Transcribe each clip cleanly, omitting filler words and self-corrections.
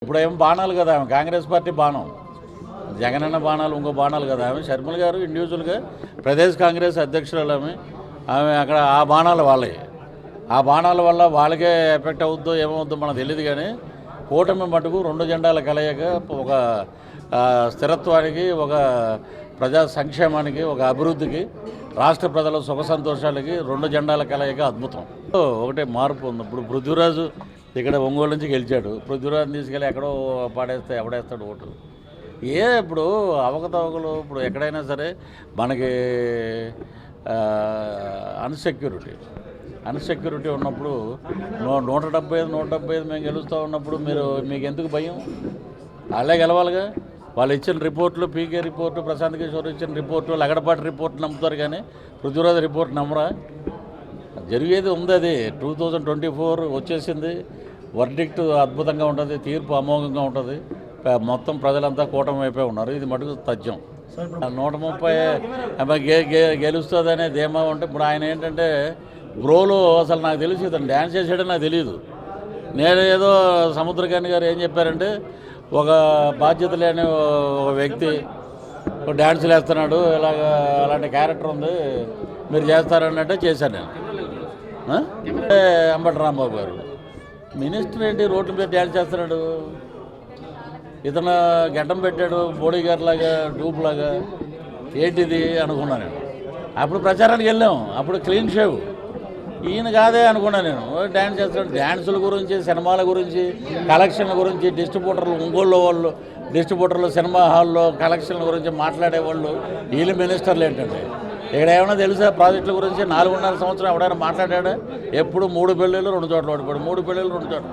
ఇప్పుడేం బాణాలు కదా ఆమె కాంగ్రెస్ పార్టీ బాణం, జగనన్న బాణాలు ఇంకో బాణాలు కదా ఆమె. షర్మిల గారు ఇండివిజువల్గా ప్రదేశ్ కాంగ్రెస్ అధ్యక్షురాలు ఆమె అక్కడ ఆ బాణాలు వాళ్ళే. ఆ బాణాల వల్ల వాళ్ళకే ఎఫెక్ట్ అవుద్దో ఏమవుద్దో మనకు తెలియదు. కానీ కూటమి మటుకు రెండు జెండాల కలయిక ఒక స్థిరత్వానికి, ఒక ప్రజా సంక్షేమానికి, ఒక అభివృద్ధికి, రాష్ట్ర ప్రజల సుఖ సంతోషాలకి రెండు జెండాల కలయిక అద్భుతం. ఒకటే మార్పు ఉంది. ఇప్పుడు పృథ్వీరాజు ఇక్కడ ఒంగోలు నుంచి గెలిచాడు. పృథ్వీరాజుని తీసుకెళ్ళి ఎక్కడో పాడేస్తే ఎవడేస్తాడు ఓటు? ఇప్పుడు అవకతవకలు ఇప్పుడు ఎక్కడైనా సరే మనకి అన్సెక్యూరిటీ ఉన్నప్పుడు 175 మేము గెలుస్తూ ఉన్నప్పుడు మీకు ఎందుకు భయం? వాళ్ళే గెలవాలిగా. వాళ్ళు ఇచ్చిన రిపోర్ట్లు, పీకే రిపోర్టు, ప్రశాంత్ కిషోర్ ఇచ్చిన రిపోర్టు, లగడపాటి రిపోర్ట్ నమ్ముతారు కానీ పృథ్వీరాజ్ రిపోర్ట్ నమ్మరా? జరిగేది ఉంది. అది 2024 వచ్చేసింది. వర్డిక్ట్ అద్భుతంగా ఉంటుంది, తీర్పు అమోఘంగా ఉంటుంది. మొత్తం ప్రజలంతా కూటమి వైపే ఉన్నారు. ఇది మటుకు తథ్యం. 130 గెలుస్తుందనే ధీమా ఉంటే ఇప్పుడు ఆయన ఏంటంటే బ్రోలో అసలు నాకు తెలిసి ఇతను డ్యాన్స్ చేసాడని నాకు తెలియదు. నేను ఏదో సముద్రకాని గారు ఏం చెప్పారంటే ఒక బాధ్యత లేని ఒక వ్యక్తి డ్యాన్సులు వేస్తున్నాడు, ఇలాగ అలాంటి క్యారెక్టర్ ఉంది, మీరు చేస్తారన్నట్టే చేశాను నేను. అంబటి రాంబాబు గారు మినిస్టర్ ఏంటి రోడ్ల మీద డ్యాన్స్ చేస్తున్నాడు? ఇతను గడ్డం పెట్టాడు మోడీ గారి లాగా, డూప్ లాగా. ఏంటిది అనుకున్నాను నేను. అప్పుడు ప్రచారానికి వెళ్ళాం, అప్పుడు క్లీన్ షేవ్. ఈయన కాదే అనుకున్నాను నేను. డ్యాన్స్ చేస్తాడు. డ్యాన్సుల గురించి, సినిమాల గురించి, కలెక్షన్ల గురించి, ఒంగోలు వాళ్ళు డిస్ట్రిబ్యూటర్లు, సినిమా హాల్లో కలెక్షన్ల గురించి మాట్లాడేవాళ్ళు వీళ్ళు మినిస్టర్లు ఏంటంటే ఇక్కడ ఏమైనా తెలుసా? ప్రాజెక్టుల గురించి 4.5 సంవత్సరం ఎవడైనా మాట్లాడా? ఎప్పుడు 3 పెళ్ళిళ్ళు 2 చోట్ల ఓడిపోయాడు, 3 పెళ్ళిళ్ళు 2 చోట్ల.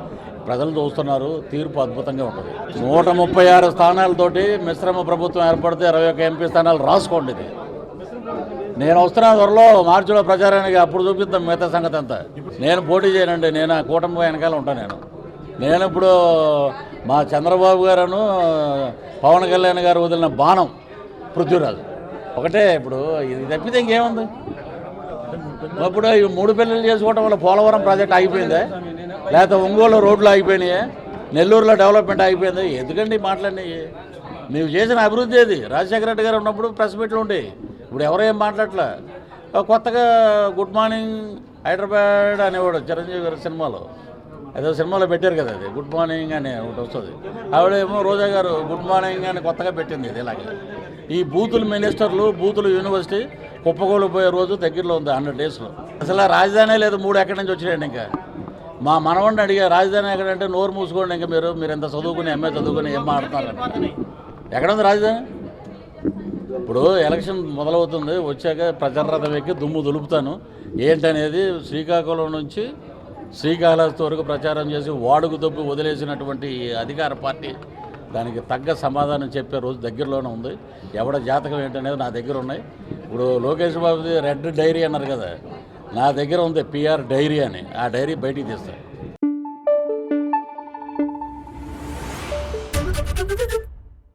ప్రజలు చూస్తున్నారు. తీర్పు అద్భుతంగా ఉంటుంది. 136 స్థానాలతోటి మిశ్రమ ప్రభుత్వం ఏర్పడితే 21 ఎంపీ స్థానాలు రాసుకోండి. ఇది నేను వస్తున్నా త్వరలో మార్చిలో ప్రచారానికి, అప్పుడు చూపిద్దాం మిగతా సంగతి అంతా. నేను పోటీ చేయనండి. నేను ఆ కూటమి వెనకాల ఉంటాను. నేను ఇప్పుడు మా చంద్రబాబు గారును పవన్ కళ్యాణ్ గారు వదిలిన బాణం పృథ్వీరాజు ఒకటే. ఇప్పుడు ఇది తప్పితే ఇంకేముంది? ఇప్పుడు ఈ 3 పెళ్ళిళ్ళు చేసుకోవడం వల్ల పోలవరం ప్రాజెక్ట్ ఆగిపోయిందా? లేకపోతే ఒంగోలు రోడ్లు ఆగిపోయినాయా? నెల్లూరులో డెవలప్మెంట్ ఆగిపోయిందా? ఎందుకండి మాట్లాడినాయి? నీవు చేసిన అభివృద్ధి ఏది? రాజశేఖర రెడ్డి గారు ఉన్నప్పుడు ప్రెస్ మీట్లు ఉండేవి. ఇప్పుడు ఎవరేం మాట్లాడలే. కొత్తగా గుడ్ మార్నింగ్ హైదరాబాద్ అనేవాడు చిరంజీవి గారి సినిమాలో, ఏదో సినిమాలో పెట్టారు కదా, అది గుడ్ మార్నింగ్ అని ఒకటి వస్తుంది. ఆవిడేమో రోజా గారు గుడ్ మార్నింగ్ అని కొత్తగా పెట్టింది. ఇది ఇలాగే ఈ బూతుల మినిస్టర్లు, బూతుల యూనివర్సిటీ కుప్పకూలిపోయే రోజు దగ్గరలో ఉంది. 100 డేస్లో అసలు రాజధాని లేదు. 3 ఎక్కడి నుంచి వచ్చినాయండి? ఇంకా మా మనవాడిని అడిగా రాజధాని ఎక్కడంటే నోరు మూసుకోండి, ఇంకా మీరు ఎంత చదువుకుని MA చదువుకుని ఏం మాట్లాడుతున్నారని. ఎక్కడ ఉంది రాజధాని? ఇప్పుడు ఎలక్షన్ మొదలవుతుంది, వచ్చాక ప్రచారరథం ఎక్కి దుమ్ము దులుపుతాను. ఏంటనేది శ్రీకాకుళం నుంచి శ్రీకాళహస్తి వరకు ప్రచారం చేసి వాడుకు దొబ్బి వదిలేసినటువంటి అధికార పార్టీ దానికి తగ్గ సమాధానం చెప్పే రోజు దగ్గరలోనే ఉంది. ఎవడ జాతకం ఏంటనేది నా దగ్గర ఉన్నాయి. ఇప్పుడు లోకేష్ బాబుది రెడ్ డైరీ అన్నారు కదా, నా దగ్గర ఉంది PR డైరీ అని. ఆ డైరీ బయటికి తీస్తాను.